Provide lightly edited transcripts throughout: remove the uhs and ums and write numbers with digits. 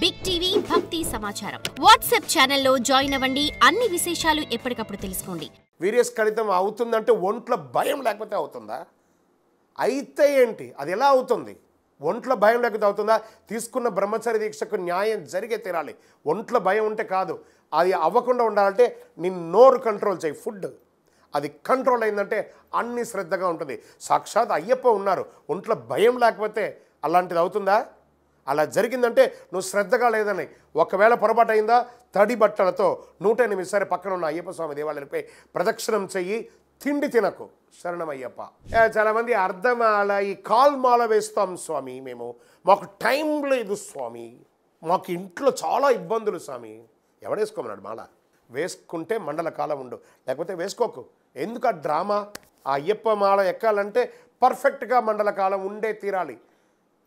Big TV భక్తి సమాచారం WhatsApp ఛానల్లో జాయిన్ అవ్వండి. అన్ని విశేషాలు ఎప్పటికప్పుడు తెలుసుకోండి. వీర్యస్ఖలితం అవుతుందంటే ఒంట్లో భయం లేకపోతే అవుతుందా? అయితే ఏంటి, అది ఎలా అవుతుంది? ఒంట్లో భయం లేకపోతే అవుతుందా? తీసుకున్న బ్రహ్మచర్య దీక్షకు న్యాయం జరిగే తీరాలి. ఒంట్లో భయం ఉంటే కాదు. అది అవ్వకుండా ఉండాలంటే నీ నోరు కంట్రోల్ చేయి. ఫుడ్ అది కంట్రోల్ అయిందంటే అన్ని శ్రద్ధగా ఉంటుంది. సాక్షాత్ అయ్యప్ప ఉన్నారు. ఒంట్లో భయం లేకపోతే అలాంటిది అవుతుందా? అలా జరిగిందంటే నువ్వు శ్రద్ధగా లేదని. ఒకవేళ పొరపాటు అయిందా, తడి బట్టలతో 108 పక్కన ఉన్న అయ్యప్ప స్వామి దేవాలయంపై ప్రదక్షిణం చెయ్యి. తిండి తినకు. శరణమయ్యప్ప. చాలామంది అర్ధమాల, ఈ కాల్మాల వేస్తాం స్వామి, మేము మాకు టైం లేదు స్వామి, మాకు ఇంట్లో చాలా ఇబ్బందులు స్వామి. ఎవడేసుకోమన్నాడు మాల? వేసుకుంటే మండల కాలం ఉండు, లేకపోతే వేసుకోకు. ఎందుకు ఆ డ్రామా? ఆ అయ్యప్ప మాల ఎక్కాలంటే పర్ఫెక్ట్గా మండల కాలం ఉండే తీరాలి.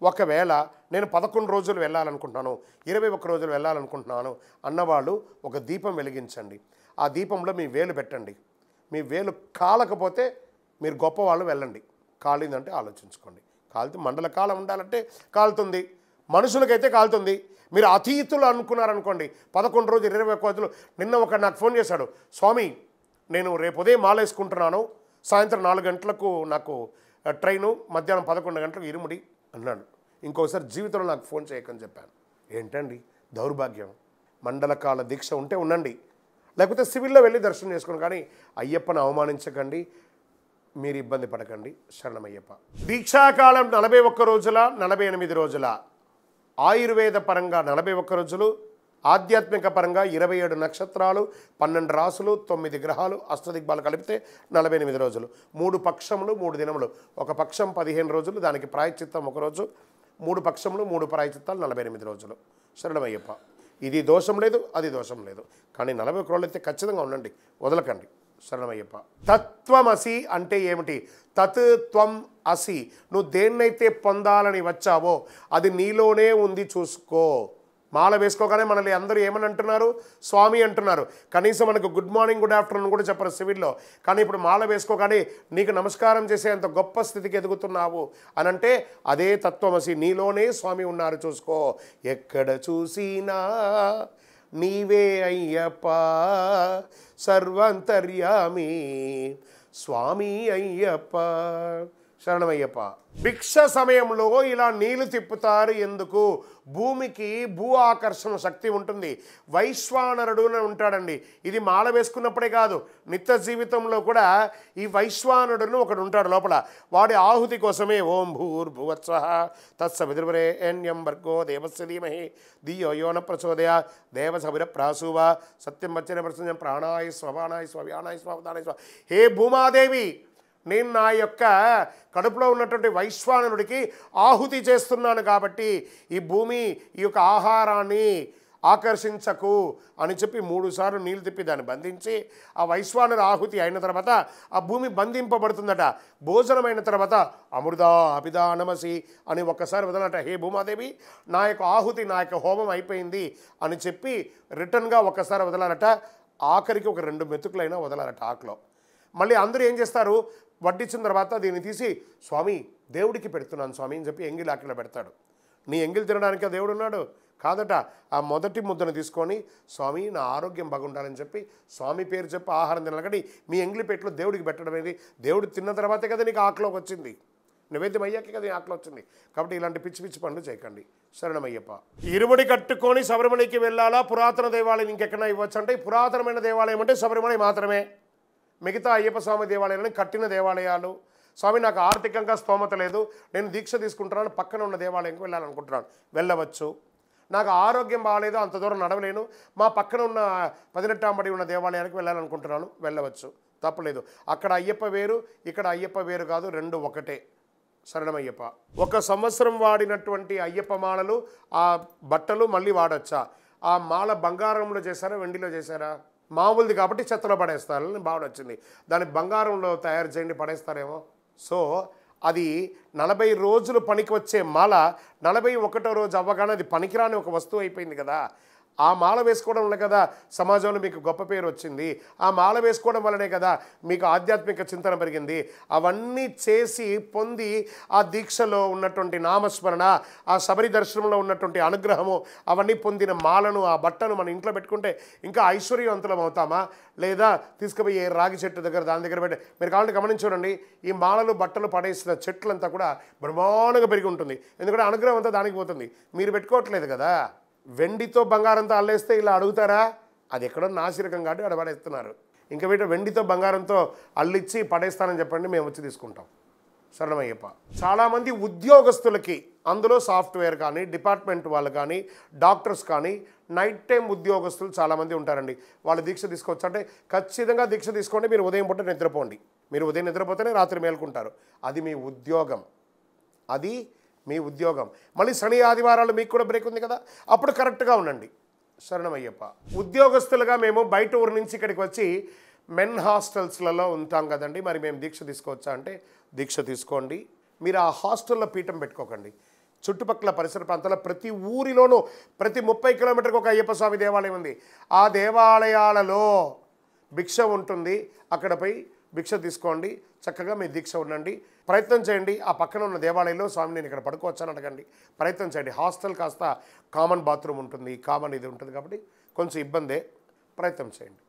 ఒకవేళ నేను 11 రోజులు వెళ్ళాలనుకుంటున్నాను, 21 రోజులు వెళ్ళాలనుకుంటున్నాను అన్నవాళ్ళు ఒక దీపం వెలిగించండి. ఆ దీపంలో మీ వేలు పెట్టండి. మీ వేలు కాలకపోతే మీరు గొప్పవాళ్ళు వెళ్ళండి. కాలిందంటే ఆలోచించుకోండి. కాలితే మండల కాలం ఉండాలంటే కాలుతుంది, మనుషులకైతే కాలుతుంది. మీరు అతీతులు అనుకున్నారనుకోండి, 11 రోజులు 21 రోజులు. నిన్న ఒక నాకు ఫోన్ చేశాడు, స్వామి నేను రేపు ఉదయం మాల వేసుకుంటున్నాను, సాయంత్రం 4 గంటలకు నాకు ట్రైను, మధ్యాహ్నం 11 గంటలకు ఇరుముడి అన్నాడు. ఇంకోసారి జీవితంలో నాకు ఫోన్ చేయకని చెప్పాను. ఏంటండి దౌర్భాగ్యం? మండలకాల దీక్ష ఉంటే ఉండండి, లేకపోతే సివిల్లో వెళ్ళి దర్శనం చేసుకోండి. కానీ అయ్యప్పను అవమానించకండి, మీరు ఇబ్బంది పడకండి. శరణమయ్యప్ప. దీక్షాకాలం 41 రోజుల 48 రోజుల, ఆయుర్వేద పరంగా 41 రోజులు, ఆధ్యాత్మిక పరంగా 27 నక్షత్రాలు, 12 రాసులు, 9 గ్రహాలు, అష్టదిగ్బాలు కలిపితే 48 రోజులు. 3 పక్షములు 3 దినములు. ఒక పక్షం 15 రోజులు, దానికి ప్రాయశ్చిత్తం 1 రోజు. 3 పక్షములు 3 ప్రాయశ్చిత్తాలు 48 రోజులు. శరణమయ్యప్ప. ఇది దోషం లేదు, అది దోషం లేదు. కానీ 41 రోజులు అయితే ఖచ్చితంగా ఉండండి, వదలకండి. శరణమయ్యప్ప. తత్వమసి అంటే ఏమిటి? తత్ త్వం అసి. నువ్వు దేన్నైతే పొందాలని వచ్చావో అది నీలోనే ఉంది, చూసుకో. మాల వేసుకోగానే మనల్ని అందరూ ఏమని అంటున్నారు? స్వామి అంటున్నారు. కనీసం మనకు గుడ్ మార్నింగ్ గుడ్ ఆఫ్టర్నూన్ కూడా చెప్పరు సివిల్లో. కానీ ఇప్పుడు మాల వేసుకోగానే నీకు నమస్కారం చేసేంత గొప్ప స్థితికి ఎదుగుతున్నావు అని అంటే అదే తత్వమసి. నీలోనే స్వామి ఉన్నారు, చూసుకో. ఎక్కడ చూసినా నీవే అయ్యప్ప, సర్వంతర్యామి స్వామి అయ్యప్ప. శరణమయ్యప్ప. భిక్ష సమయంలో ఇలా నీళ్లు తిప్పుతారు ఎందుకు? భూమికి భూ ఆకర్షణ శక్తి ఉంటుంది. వైశ్వానరుడు ఉంటాడండి. ఇది మాల వేసుకున్నప్పుడే కాదు, నిత్య జీవితంలో కూడా ఈ వైశ్వానరుడును ఒకడు ఉంటాడు లోపల. వాడి ఆహుతి కోసమే ఓం భూర్భువత్స్వః తత్సవితుర్వరేణ్యం భర్గో దేవస్య ధీమహి ధియో యో న ప్రచోదయాత్ దేవసవిర ప్రాసూవ సత్యం వచ్చే ప్రసన్నం ప్రాణాయ స్వపానాయ స్వవ్యానాయ స్వదానాయ స్వ. హే భూమాదేవి, నేను నా యొక్క కడుపులో ఉన్నటువంటి వైశ్వానరుడికి ఆహుతి చేస్తున్నాను కాబట్టి ఈ భూమి ఈ యొక్క ఆహారాన్ని ఆకర్షించకు అని చెప్పి 3 సార్లు నీళ్ళు తిప్పి దాన్ని బంధించి ఆ వైశ్వానరు ఆహుతి అయిన తర్వాత ఆ భూమి బంధింపబడుతుందట. భోజనమైన తర్వాత అమృదా అభిదా నమసి అని ఒక్కసారి వదలట. హే భూమాదేవి, నా యొక్క ఆహుతి, నా యొక్క హోమం అయిపోయింది అని చెప్పి రిటర్న్గా ఒక్కసారి వదలాలట. ఆఖరికి ఒక 2 మెతుకులైనా వదలాలట ఆకులో. మళ్ళీ అందరూ ఏం చేస్తారు, వడ్డించిన తర్వాత దీన్ని తీసి స్వామి దేవుడికి పెడుతున్నాను స్వామి అని చెప్పి ఎంగిలి ఆకిలో పెడతాడు. నీ ఎంగిలి తినడానికి ఆ దేవుడు ఉన్నాడు కాదట. ఆ మొదటి ముద్దను తీసుకొని స్వామి నా ఆరోగ్యం బాగుండాలని చెప్పి స్వామి పేరు చెప్పి ఆహారం తినాలి. కానీ మీ ఎంగిలి పెట్టులో దేవుడికి పెట్టడం అనేది, దేవుడు తిన్న తర్వాతే కదా నీకు ఆకులోకి వచ్చింది, నివేద్యం అయ్యాకే కదా ఆకులో వచ్చింది. కాబట్టి ఇలాంటి పిచ్చి పిచ్చి పనులు చేయకండి. శరణమయ్యప్ప. ఇరుముడి కట్టుకొని శబరిమలకి వెళ్ళాలా? పురాతన దేవాలయం ఇంకెక్కడైనా ఇవ్వచ్చు అంటే పురాతనమైన దేవాలయం అంటే శబరిమల మాత్రమే. మిగతా అయ్యప్ప స్వామి దేవాలయాలను కట్టిన దేవాలయాలు, స్వామి నాకు ఆర్థికంగా స్తోమత లేదు, నేను దీక్ష తీసుకుంటున్నాను, పక్కన ఉన్న దేవాలయంకి వెళ్ళాలనుకుంటున్నాను, వెళ్ళవచ్చు. నాకు ఆరోగ్యం బాగాలేదు, అంత దూరం నడవలేను, మా పక్కన ఉన్న 18 ఉన్న దేవాలయానికి వెళ్ళాలనుకుంటున్నాను, వెళ్ళవచ్చు, తప్పలేదు. అక్కడ అయ్యప్ప వేరు, ఇక్కడ అయ్యప్ప వేరు కాదు, 2 ఒకటే. శరణమయ్యప్ప. 1 సంవత్సరం వాడినటువంటి అయ్యప్ప మాలలు, ఆ బట్టలు మళ్ళీ వాడచ్చా? ఆ మాల బంగారంలో చేశారా, వెండిలో చేశారా? మామూలుది కాబట్టి చెత్తలో పడేస్తారని భావన వచ్చింది. దాన్ని బంగారంలో తయారు చేయండి, పడేస్తారేమో. సో అది 40 రోజులు పనికి వచ్చే మాల 41వ రోజు అవ్వగానే అది పనికిరాని ఒక వస్తువు అయిపోయింది కదా. ఆ మాల వేసుకోవడం వల్ల కదా సమాజంలో మీకు గొప్ప పేరు వచ్చింది, ఆ మాల వేసుకోవడం వల్లనే కదా మీకు ఆధ్యాత్మిక చింతన పెరిగింది. అవన్నీ చేసి పొంది ఆ దీక్షలో ఉన్నటువంటి నామస్మరణ, ఆ శబరి దర్శనంలో ఉన్నటువంటి అనుగ్రహము, అవన్నీ పొందిన మాలను, ఆ బట్టను మన ఇంట్లో పెట్టుకుంటే ఇంకా ఐశ్వర్యవంతులం అవుతామా? లేదా తీసుకుపోయి రాగి చెట్టు దగ్గర దాని దగ్గర పెట్టి, మీరు కావాలంటే గమనించండి, ఈ మాలలు బట్టలు పడేసిన చెట్లంతా కూడా బ్రహ్మాండంగా పెరిగి ఉంటుంది. ఎందుకంటే అనుగ్రహం అంతా దానికి పోతుంది, మీరు పెట్టుకోవట్లేదు కదా. వెండితో బంగారంతో అల్లేస్తే ఇలా అడుగుతారా? అది ఎక్కడో నాసిరకం కాబట్టి అక్కడ పడేస్తున్నారు. ఇంకా వీటి వెండితో బంగారంతో అల్లిచ్చి పడేస్తానని చెప్పండి, మేము వచ్చి తీసుకుంటాం. శరణమయ్యప్ప. చాలామంది ఉద్యోగస్తులకి, అందులో సాఫ్ట్వేర్ కానీ, డిపార్ట్మెంట్ వాళ్ళు కానీ, డాక్టర్స్ కానీ, నైట్ టైం ఉద్యోగస్తులు చాలామంది ఉంటారండి. వాళ్ళు దీక్ష తీసుకోవచ్చు అంటే ఖచ్చితంగా దీక్ష తీసుకోండి. మీరు ఉదయం పూట నిద్రపోండి. మీరు ఉదయం నిద్రపోతేనే రాత్రి మేల్కుంటారు. అది మీ ఉద్యోగం, అది మీ ఉద్యోగం. మళ్ళీ శని ఆదివారాలు మీకు కూడా బ్రేక్ ఉంది కదా, అప్పుడు కరెక్ట్గా ఉండండి. శరణమయ్యప్ప. ఉద్యోగస్తులుగా మేము బయట ఊరు నుంచి ఇక్కడికి వచ్చి మెన్ హాస్టల్స్లలో ఉంటాం కదండి, మరి మేము దీక్ష తీసుకోవచ్చా అంటే దీక్ష తీసుకోండి. మీరు ఆ హాస్టల్లో పీఠం పెట్టుకోకండి. చుట్టుపక్కల పరిసర ప్రాంతాల్లో ప్రతి ఊరిలోనూ ప్రతి 30 కిలోమీటర్కి ఒక అయ్యప్ప స్వామి దేవాలయం ఉంది. ఆ దేవాలయాలలో భిక్ష ఉంటుంది. అక్కడ పోయి భిక్ష తీసుకోండి, చక్కగా మీ దీక్ష ఉండండి. ప్రయత్నం చేయండి. ఆ పక్కన ఉన్న దేవాలయంలో స్వామి నేను ఇక్కడ పడుకోవచ్చని అడగండి. ప్రయత్నం చేయండి. హాస్టల్ కాస్త కామన్ బాత్రూమ్ ఉంటుంది, కామన్ ఇది ఉంటుంది కాబట్టి కొంచెం ఇబ్బందే. ప్రయత్నం చేయండి.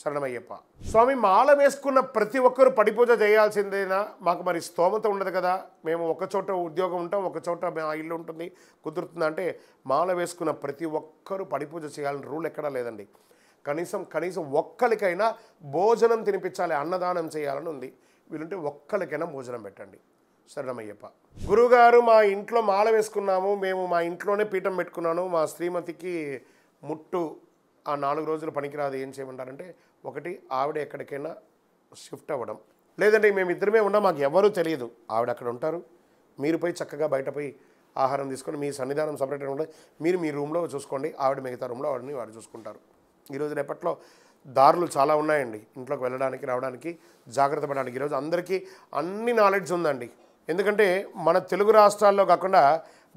శరణమయ్యప్ప. స్వామి, మాల వేసుకున్న ప్రతి ఒక్కరు పడిపూజ చేయాల్సిందేనా? మాకు మరి స్తోమత ఉండదు కదా, మేము ఒక చోట ఉద్యోగం ఉంటాం, ఒక చోట మా ఇల్లు ఉంటుంది, కుదురుతుందా అంటే మాల వేసుకున్న ప్రతి ఒక్కరూ పడిపూజ చేయాలని రూల్ ఎక్కడా లేదండి. కనీసం ఒక్కరికైనా భోజనం తినిపించాలి, అన్నదానం చేయాలని ఉంది. వీలుంటే ఒక్కరికైనా భోజనం పెట్టండి. శరణమయ్యప్ప. గురువుగారు, మా ఇంట్లో మాల వేసుకున్నాము, మేము మా ఇంట్లోనే పీఠం పెట్టుకున్నాను, మా శ్రీమతికి ముట్టు ఆ 4 రోజులు పనికిరాదు, ఏం చేయమంటారంటే, ఒకటి ఆవిడ ఎక్కడికైనా షిఫ్ట్ అవ్వడం, లేదంటే మేము ఇద్దరమే ఉన్నాం, మాకు ఎవరూ తెలియదు, ఆవిడ అక్కడ ఉంటారు, మీరు పోయి చక్కగా బయట పోయి ఆహారం తీసుకొని మీ సన్నిధానం సపరేట్గా ఉంటుంది, మీరు మీ రూమ్లో చూసుకోండి, ఆవిడ మిగతా రూమ్లో ఆవిడని వాడు చూసుకుంటారు. ఈరోజు రేపట్లో దారులు చాలా ఉన్నాయండి ఇంట్లోకి వెళ్ళడానికి రావడానికి, జాగ్రత్త పడడానికి. ఈరోజు అందరికీ అన్ని నాలెడ్జ్ ఉందండి. ఎందుకంటే మన తెలుగు రాష్ట్రాల్లో కాకుండా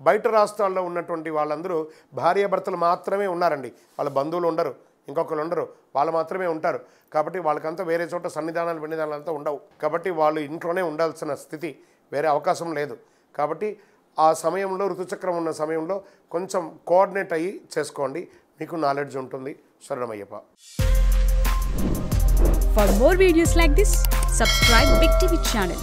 బయట రాష్ట్రాల్లో ఉన్నటువంటి వాళ్ళందరూ భార్యాభర్తలు మాత్రమే ఉన్నారండి. వాళ్ళ బంధువులు ఉండరు, ఇంకొకరు ఉండరు, వాళ్ళు మాత్రమే ఉంటారు. కాబట్టి వాళ్ళకంతా వేరే చోట సన్నిధానాలు వెన్నిధానాలంతా ఉండవు. కాబట్టి వాళ్ళు ఇంట్లోనే ఉండాల్సిన స్థితి, వేరే అవకాశం లేదు. కాబట్టి ఆ సమయంలో ఋతుచక్రం ఉన్న సమయంలో కొంచెం కోఆర్డినేట్ అయ్యి చేసుకోండి, మీకు నాలెడ్జ్ ఉంటుంది. శరణమయ్యప్ప. For more videos like this, subscribe Big TV channel.